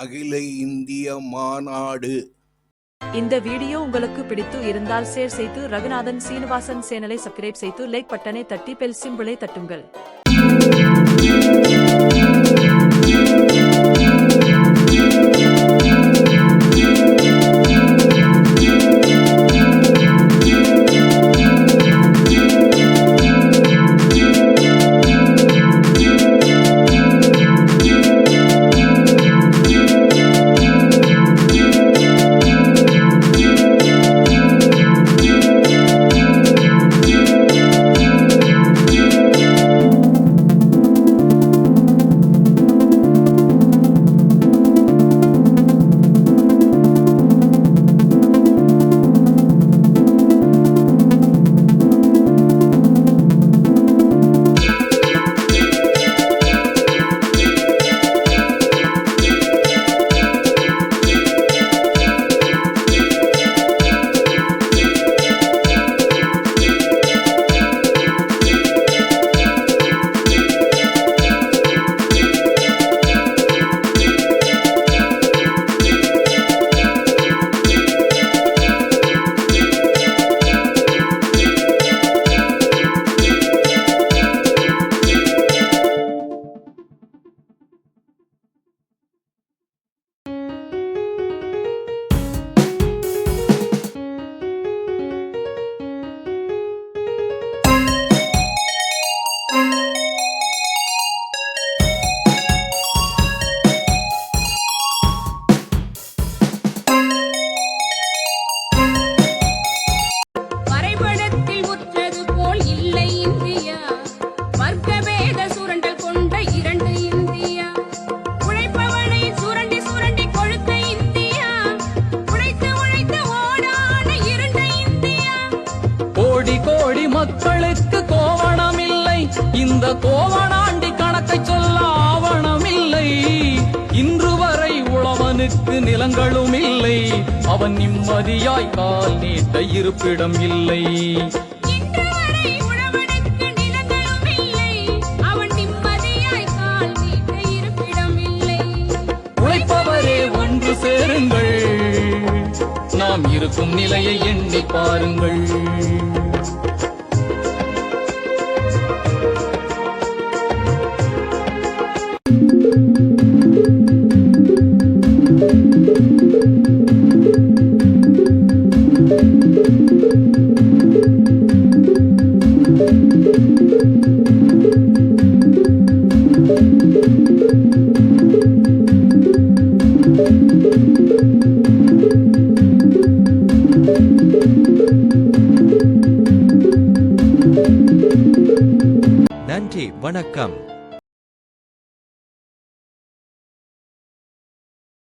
அகில இந்திய மாநாடு. இந்த வீடியோ உங்களுக்கு பிடித்து இருந்தால் ஷேர் செய்து ரகுநாதன் சீனிவாசன் சேனலை சப்ஸ்கிரைப் செய்து லைக் பட்டனை தட்டி பெல் சிம்பிளை தட்டுங்கள். கோடி மக்களுக்கு கோவணமில்லை, இந்த கோவணாண்டி கணக்கை சொல்ல ஆவணமில்லை. இன்று வரை உழவனுக்கு நிலங்களும் இல்லை, அவன் நிம்மதியாய் கால் நீட்ட இருப்பிடம் இல்லை. உழைப்பவரே ஒன்று சேருங்கள், நாம் இருக்கும் நிலையை எண்ணி பாருங்கள். நன்றி, வணக்கம்.